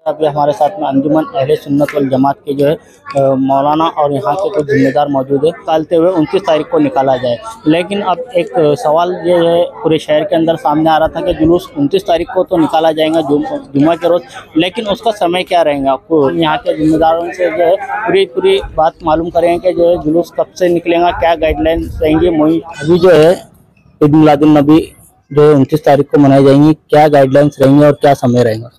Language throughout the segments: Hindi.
अभी हमारे साथ में अंजुमन अहले सुन्नत वल जमात के जो है मौलाना और यहाँ के कुछ जिम्मेदार मौजूद है। निकालते हुए 29 तारीख को निकाला जाए, लेकिन अब एक सवाल ये है पूरे शहर के अंदर सामने आ रहा था कि जुलूस 29 तारीख को तो निकाला जाएगा जुम्मा के रोज़, लेकिन उसका समय क्या रहेगा। आपको यहाँ के जिम्मेदारों से जो है पूरी बात मालूम करेंगे कि जो है जुलूस कब से निकलेगा, क्या गाइडलाइंस रहेंगी। अभी जो है ईद मिलादुन नबी जो 29 तारीख को मनाई जाएंगी, क्या गाइडलाइंस रहेंगी और क्या समय रहेगा।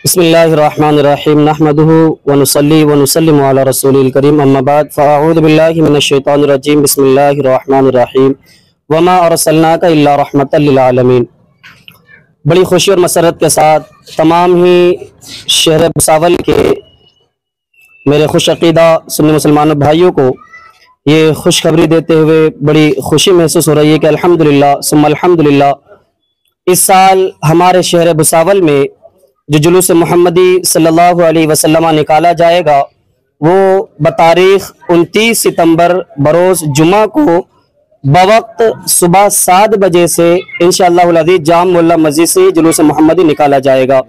बिस्मिल्लाहिर्रहमानिर्रहीम नहमदुहु व नुसल्ली व नुसल्लिमु अला रसूलिल करीम अम्मा बाद फ़अऊज़ु बिल्लाहि मिनश शैतानिर रजीम बिस्मिल्लाहिर्रहमानिर्रहीम वमा अरसलनाका इल्ला रहमतल लिल आलमीन। बड़ी खुशी और मसरत के साथ तमाम ही शहर भुसावल के मेरे खुश अक़ीदा सुन्नी मुसलमानों भाइयों को ये खुशखबरी देते हुए बड़ी खुशी महसूस हो रही है कि अल्हम्दुलिल्लाह सुम्मा अल्हम्दुलिल्लाह इस साल हमारे शहर भुसावल में जो जुलूस मोहम्मदी सल्लल्लाहु अलैहि वसल्लम निकाला जाएगा वो बतारीख 29 सितंबर बरोज़ जुमा को बवक्त सुबह 7 बजे से इंशाअल्लाहुल अज़ीज़ जाम मोहल्ला मस्जिद से जुलूस मोहम्मदी निकाला जाएगा।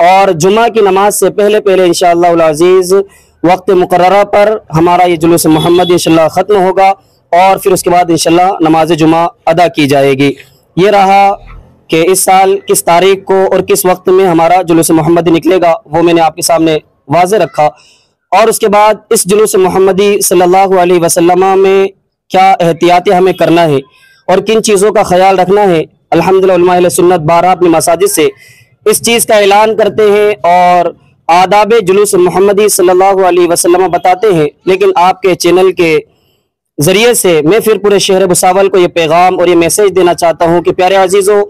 और जुमा की नमाज से पहले पहले इंशाअल्लाहुल अज़ीज़ वक्त मुकर्ररा पर हमारा ये जुलूस मोहम्मदी इंशाअल्लाह ख़त्म होगा और फिर उसके बाद इंशाअल्लाह नमाज जुमा अदा की जाएगी। ये रहा कि इस साल किस तारीख को और किस वक्त में हमारा जुलूस मोहम्मदी निकलेगा, वो मैंने आपके सामने वाज़े रखा। और उसके बाद इस जुलूस मोहम्मदी सल्लल्लाहु अलैहि वसल्लम में क्या एहतियातें हमें करना है और किन चीज़ों का ख्याल रखना है। अल्हम्दुलिल्लाह उलमा अहले सुन्नत बारह अपनी मसाजिद से इस चीज़ का ऐलान करते हैं और आदाब जुलूस मोहम्मदी सल्लल्लाहु अलैहि वसल्लम बताते हैं, लेकिन आपके चैनल के ज़रिए से मैं फिर पूरे शहर भुसावल को ये पैगाम और ये मैसेज देना चाहता हूँ कि प्यारे अजीज़ों,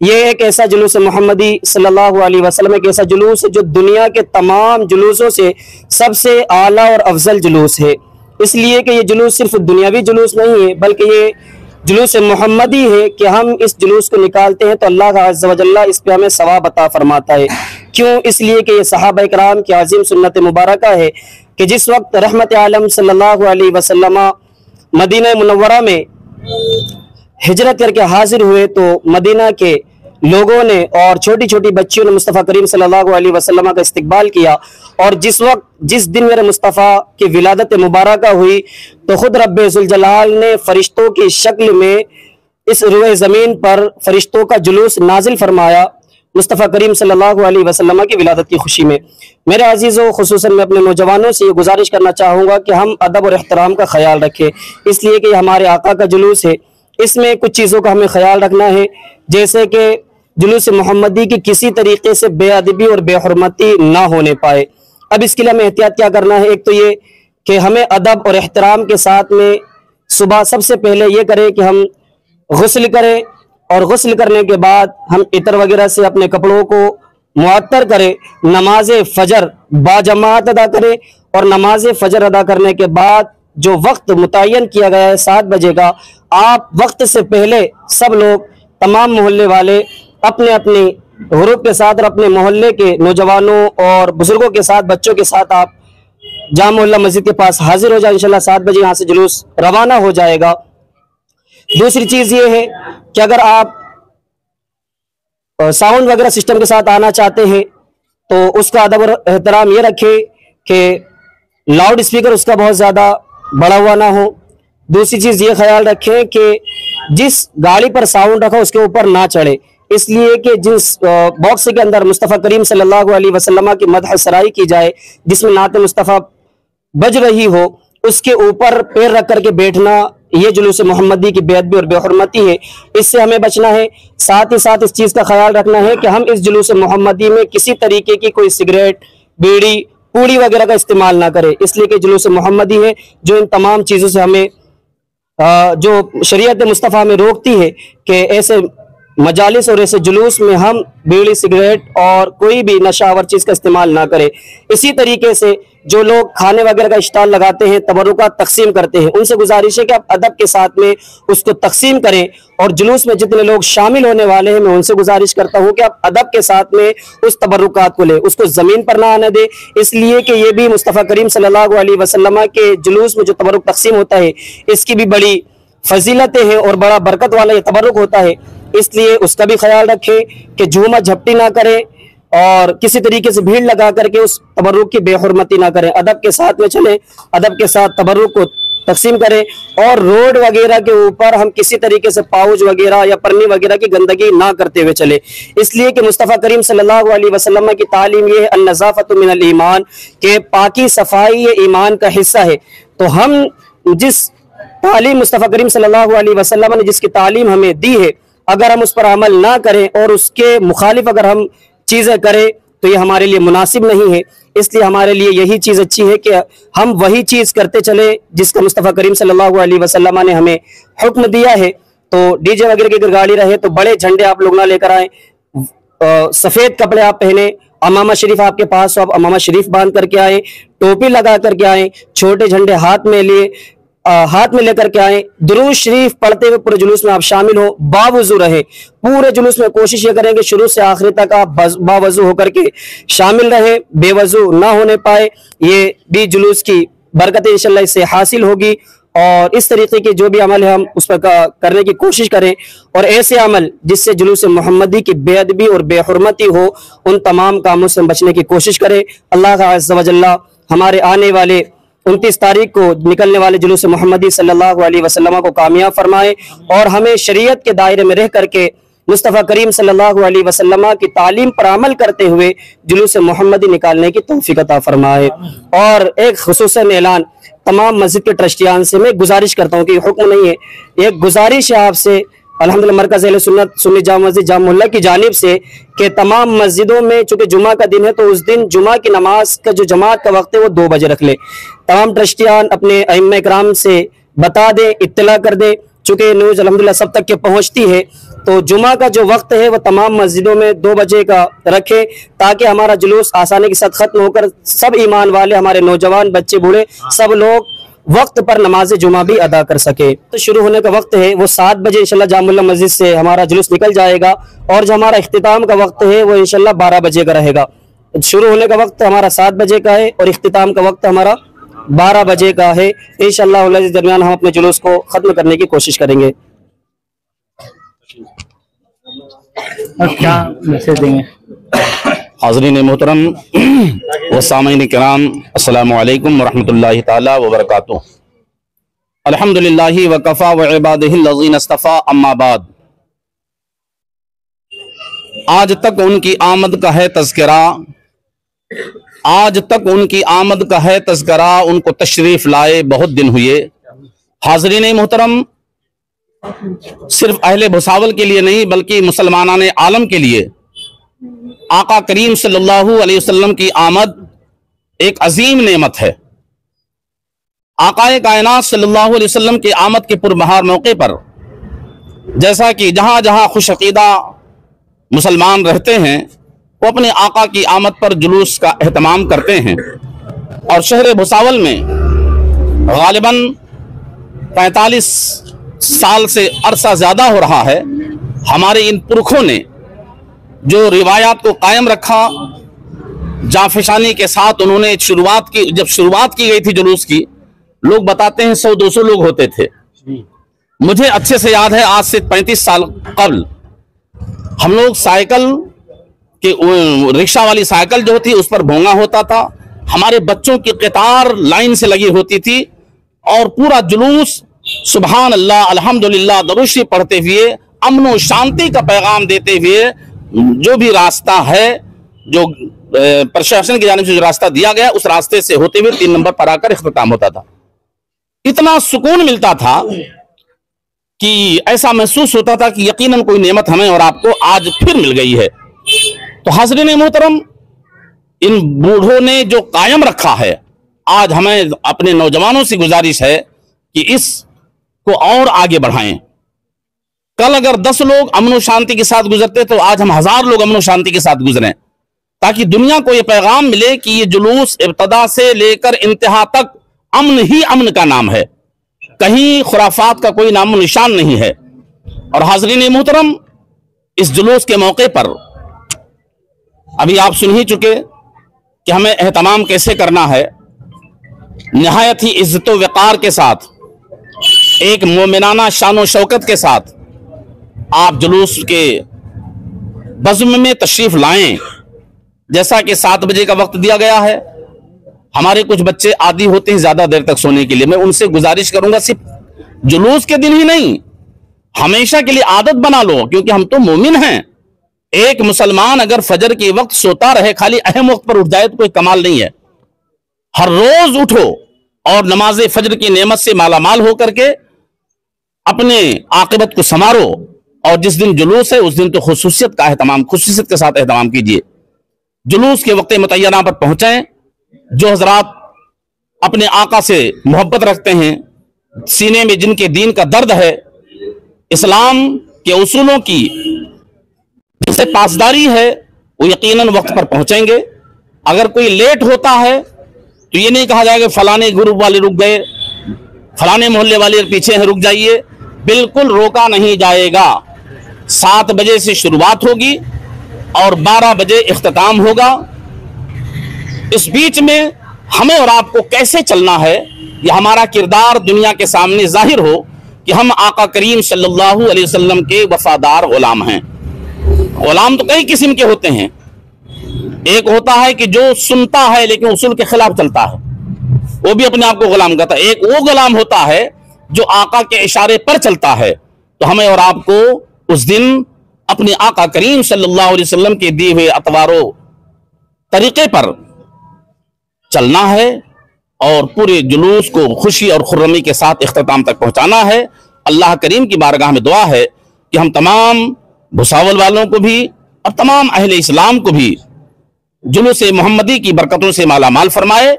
ये एक ऐसा जुलूस मोहम्मदी सल्लल्लाहु अलैहि वसल्लम एक ऐसा जुलूस है जो दुनिया के तमाम जुलूसों से सबसे आला और अफजल जुलूस है। इसलिए कि ये जुलूस सिर्फ दुनियावी जुलूस नहीं है, बल्कि ये जुलूस मोहम्मदी है कि हम इस जुलूस को निकालते हैं तो अल्लाह अज़्ज़ व जल्ला इस पे हमें सवाब अता फरमाता है। क्यों? इसलिए कि ये सहाबा इकराम की अजीम सुन्नत मुबारका है कि जिस वक्त रहमत आलम सल्लल्लाहु अलैहि वसल्लम मदीना मुनव्वरा में हिजरत करके हाजिर हुए तो मदीना के लोगों ने और छोटी छोटी बच्चियों ने मुस्तफ़ा करीम सल्लल्लाहु अलैहि वसल्लम का इस्तकबाल किया। और जिस दिन मेरे मुस्तफ़ा की विलादत मुबारका हुई तो खुद रब्बे ज़ुल जलाल ने फरिश्तों की शक्ल में इस रुए ज़मीन पर फरिश्तों का जुलूस नाजिल फरमाया मुस्तफ़ा करीम सल्लल्लाहु अलैहि वसल्लम की विलादत की खुशी में। मेरे अजीज़ों, खुसूसन मैं अपने नौजवानों से ये गुजारिश करना चाहूँगा कि हम अदब और एहतराम का ख्याल रखें, इसलिए कि हमारे आका का जुलूस है। इसमें कुछ चीज़ों का हमें ख्याल रखना है, जैसे कि जुलूस मोहम्मदी की किसी तरीके से बेअदबी और बेहुरमती ना होने पाए। अब इसके लिए हमें एहतियात क्या करना है। एक तो ये कि हमें अदब और एहतराम के साथ में सुबह सबसे पहले ये करें कि हम गुस्ल करें और गुस्ल करने के बाद हम इतर वगैरह से अपने कपड़ों को मुअत्तर करें, नमाज फजर बाजमात अदा करें और नमाज फजर अदा करने के बाद जो वक्त मुतय्यन किया गया है 7 बजे का, आप वक्त से पहले सब लोग तमाम मोहल्ले वाले अपने अपने ग्रुप के साथ और अपने मोहल्ले के नौजवानों और बुजुर्गों के साथ, बच्चों के साथ आप जाम मोहल्ला मस्जिद के पास हाजिर हो जाए। इंशाल्लाह 7 बजे यहाँ से जुलूस रवाना हो जाएगा। दूसरी चीज़ ये है कि अगर आप साउंड वगैरह सिस्टम के साथ आना चाहते हैं तो उसका अदब और एहतराम ये रखें कि लाउड स्पीकर उसका बहुत ज़्यादा बड़ा हुआ ना हो। दूसरी चीज़ ये ख्याल रखें कि जिस गाड़ी पर साउंड रखा उसके ऊपर ना चढ़े, इसलिए कि जिस बॉक्स के अंदर मुस्तफ़ा करीम सल्लल्लाहु अलैहि वसल्लम की मदह सराई की जाए, जिसमें नात मुस्तफ़ा बज रही हो, उसके ऊपर पैर रख करके बैठना ये जुलूस मोहम्मदी की बेअदबी और बेहुरमती है। इससे हमें बचना है। साथ ही साथ इस चीज़ का ख्याल रखना है कि हम इस जुलूस मोहम्मदी में किसी तरीके की कोई सिगरेट, बीड़ी, पूड़ी वगैरह का इस्तेमाल ना करें, इसलिए कि जुलूस मोहम्मदी है जो इन तमाम चीज़ों से हमें जो शरीयत मुस्तफ़ा हमें रोकती है कि ऐसे मजालिस और ऐसे जुलूस में हम बीड़ी, सिगरेट और कोई भी नशावर चीज़ का इस्तेमाल ना करें। इसी तरीके से जो लोग खाने वगैरह का स्टॉल लगाते हैं, तबरुकात तकसीम करते हैं, उनसे गुजारिश है कि आप अदब के साथ में उसको तकसीम करें। और जुलूस में जितने लोग शामिल होने वाले हैं मैं उनसे गुजारिश करता हूँ कि आप अदब के साथ में उस तबरुकात को लें, उसको ज़मीन पर ना आने दें, इसलिए कि ये भी मुस्तफ़ा करीम सल्लल्लाहु अलैहि वसल्लम के जुलूस में जो तबरुक तकसीम होता है इसकी भी बड़ी फजीलतें हैं और बड़ा बरकत वाला ये तबरुक होता है, इसलिए उसका भी ख्याल रखें कि झूमा झपटी ना करें और किसी तरीके से भीड़ लगा करके उस तबर्रुक की बेहुरमती ना करें, अदब के साथ में चले, अदब के साथ तबर्रुक को तकसीम करें। और रोड वगैरह के ऊपर हम किसी तरीके से पाउच वगैरह या पन्नी वगैरह की गंदगी ना करते हुए चले, इसलिए कि मुस्तफ़ा करीम सल्लल्लाहु अलैहि वसल्लम की तालीम ये है अन-नज़ाफ़तु मिनल ईमान, के पाकी सफाई ये ईमान का हिस्सा है। तो हम जिस तालीम मुस्तफ़ा करीम सल्लल्लाहु अलैहि वसल्लम ने जिसकी तालीम हमें दी है, अगर हम उस पर अमल ना करें और उसके मुखालिफ अगर हम चीज़ें करें तो ये हमारे लिए मुनासिब नहीं है। इसलिए हमारे लिए यही चीज़ अच्छी है कि हम वही चीज़ करते चले जिसका मुस्तफ़ा करीम सल्लल्लाहु अलैहि वसल्लम ने हमें हुक्म दिया है। तो डीजे वगैरह की अगर गाड़ी रहे तो बड़े झंडे आप लोग ना लेकर आए, सफ़ेद कपड़े आप पहने, अमामा शरीफ आपके पास हो आप अमामा शरीफ बांध करके आए, टोपी लगा करके आए, छोटे झंडे हाथ में लिए हाथ में लेकर के आए, दुरूद शरीफ पढ़ते हुए पूरे जुलूस में आप शामिल हो, बावजू रहे। पूरे जुलूस में कोशिश ये करेंगे शुरू से आखिर तक आप बावजू होकर के शामिल रहे, बेवजू ना होने पाए। ये भी जुलूस की बरकत इंशाल्लाह इससे हासिल होगी। और इस तरीके के जो भी अमल है हम उस पर करने की कोशिश करें, और ऐसे अमल जिससे जुलूस मोहम्मदी की बेअदबी और बेहुरमती हो, उन तमाम कामों से बचने की कोशिश करें। अल्लाह अज़्ज़ व जल्ला हमारे आने वाले 29 तारीख को निकलने वाले जुलूस मोहम्मदी सल्लल्लाहु अलैहि वसल्लम को कामयाब फरमाए और हमें शरीयत के दायरे में रह करके मुस्तफ़ा करीम सल्लल्लाहु अलैहि वसल्लम की तालीम पर अमल करते हुए जुलूस मोहम्मदी निकालने की तौफीक अता फरमाए। और एक खुसूसन ऐलान तमाम मस्जिद के ट्रस्टियान से मैं गुजारिश करता हूँ कि हुक्म नहीं है, एक गुजारिश है आपसे अल्हम्दुलिल्लाह मरकज़ अहले सुन्नत सुन्नी जामा मस्जिद जाम मोहल्ला की जानिब से कि तमाम मस्जिदों में चूंकि जुमा का दिन है तो उस दिन जुमा की नमाज का जो जमात का वक्त है वो 2 बजे रख ले। तमाम ट्रस्टियान अपने अइम्मा इकराम से बता दें, इत्तला कर दें, चूंकि न्यूज़ अल्हम्दुलिल्लाह सब तक के पहुंचती है। तो जुमा का जो वक्त है वो तमाम मस्जिदों में 2 बजे का रखें ताकि हमारा जुलूस आसानी के साथ खत्म होकर सब ईमान वाले हमारे नौजवान बच्चे बूढ़े सब लोग वक्त पर नमाज जुमा भी अदा कर सके। तो शुरू होने का वक्त है वो 7 बजे इंशाल्लाह जामुल्ला मस्जिद से हमारा जुलूस निकल जाएगा और जो हमारा इख्तिताम का वक्त है वो इंशाल्लाह 12 बजे का रहेगा। शुरू होने का वक्त हमारा 7 बजे का है और इख्तिताम का वक्त हमारा 12 बजे का है। इंशाल्लाह इस दरमियान हम अपने जुलूस को खत्म करने की कोशिश करेंगे। अब क्या मैसेज देंगे? हाज़रीन मोहतरम व सामीन किराम, अस्सलामु अलैकुम व रहमतुल्लाहि ताला व बरकातुहू। अल्हम्दुलिल्लाहि व कफ़ा व इबादिहिल लज़ीना इस्तफ़ा, अम्मा बाद। आज तक उनकी आमद का है तज़किरा, आज तक उनकी आमद का है तज़किरा, उनको तशरीफ़ लाए बहुत दिन हुए। हाज़रीन मोहतरम, सिर्फ अहले भुसावल के लिए नहीं बल्कि मुसलमानाने आलम के लिए आका करीम सल्लल्लाहु अलैहि वसल्लम की आमद एक अजीम नेमत है। आकाए कायनात सल्लल्लाहु अलैहि वसल्लम की आमद के पुरबहार मौके पर जैसा कि जहाँ जहाँ खुशअक़ीदा मुसलमान रहते हैं वो अपने आका की आमद पर जुलूस का एहतमाम करते हैं। और शहर भुसावल में गालिबन 45 साल से अरसा ज़्यादा हो रहा है, हमारे इन पुरखों ने जो रिवायात को कायम रखा, जाफिशानी के साथ उन्होंने शुरुआत की। जब शुरुआत की गई थी जुलूस की, लोग बताते हैं 100-200 लोग होते थे। मुझे अच्छे से याद है आज से 35 साल कबल हम लोग साइकिल के रिक्शा वाली साइकिल जो थी उस पर भोंगा होता था, हमारे बच्चों की कतार लाइन से लगी होती थी और पूरा जुलूस सुभान अल्लाह अल्हम्दुलिल्लाह दरूद पढ़ते हुए अमन और शांति का पैगाम देते हुए जो भी रास्ता है, जो प्रशासन की जानिब से जो रास्ता दिया गया उस रास्ते से होते हुए 3 नंबर पर आकर इख्तिताम होता था। इतना सुकून मिलता था कि ऐसा महसूस होता था कि यकीनन कोई नेमत हमें और आपको आज फिर मिल गई है। तो हाज़रीन मोहतरम, इन बूढ़ों ने जो कायम रखा है, आज हमें अपने नौजवानों से गुजारिश है कि इसको और आगे बढ़ाएं। कल अगर 10 लोग अमन और शांति के साथ गुजरते तो आज हम 1000 लोग अमन और शांति के साथ गुजरें, ताकि दुनिया को यह पैगाम मिले कि ये जुलूस इब्तदा से लेकर इंतहा तक अमन ही अमन का नाम है, कहीं खुराफात का कोई नामो निशान नहीं है। और हाज़रीन मोहतरम, इस जुलूस के मौके पर अभी आप सुन ही चुके कि हमें एहतमाम कैसे करना है। निहायत ही इज्जत व वक़ार के साथ, एक मोमिनाना शान व शौकत के साथ आप जुलूस के बज़्म में तशरीफ लाएं जैसा कि 7 बजे का वक्त दिया गया है। हमारे कुछ बच्चे आदी होते हैं ज्यादा देर तक सोने के लिए। मैं उनसे गुजारिश करूंगा सिर्फ जुलूस के दिन ही नहीं, हमेशा के लिए आदत बना लो, क्योंकि हम तो मोमिन हैं। एक मुसलमान अगर फजर के वक्त सोता रहे, खाली अहम वक्त पर उठ जाए तो कोई कमाल नहीं है। हर रोज उठो और नमाज फजर की नेमत से मालामाल होकर के अपने आकिबत को संवारो। और जिस दिन जुलूस है उस दिन तो खुसूसियत के साथ एहतमाम कीजिए। जुलूस के वक्त मुतय्यना पर पहुंचे। जो हजरात अपने आका से मोहब्बत रखते हैं, सीने में जिनके दीन का दर्द है, इस्लाम के उसूलों की जिससे पासदारी है, वो यकीनन वक्त पर पहुंचेंगे। अगर कोई लेट होता है तो ये नहीं कहा जाएगा फलाने ग्रुप वाले रुक गए, फलाने मोहल्ले वाले पीछे हैं, रुक जाइए। बिल्कुल रोका नहीं जाएगा। 7 बजे से शुरुआत होगी और 12 बजे इख्तिताम होगा। इस बीच में हमें और आपको कैसे चलना है, यह हमारा किरदार दुनिया के सामने जाहिर हो कि हम आका करीम सल्लल्लाहु अलैहि वसल्लम के वफादार गुलाम हैं। गुलाम तो कई किस्म के होते हैं। एक होता है कि जो सुनता है लेकिन उसूल के खिलाफ चलता है, वो भी अपने आप को गुलाम कहता है। एक वो गुलाम होता है जो आका के इशारे पर चलता है। तो हमें और आपको उस दिन अपने आका करीम सल्लल्लाहु अलैहि वसल्लम के दिए हुए अतवारो तरीके पर चलना है और पूरे जुलूस को खुशी और खुर्रमी के साथ इख्तिताम तक पहुंचाना है। अल्लाह करीम की बारगाह में दुआ है कि हम तमाम भुसावल वालों को भी और तमाम अहले इस्लाम को भी जुलूस मोहम्मदी की बरकतों से मालामाल फरमाए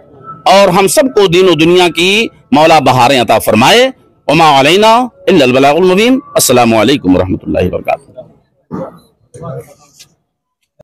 और हम सबको दीन दुनिया की मौला बहारें अता फरमाए। वमा अलैना इल्लल बलागुल मुबीन। अस्सलामु अलैकुम व रहमतुल्लाहि व बरकातुहू।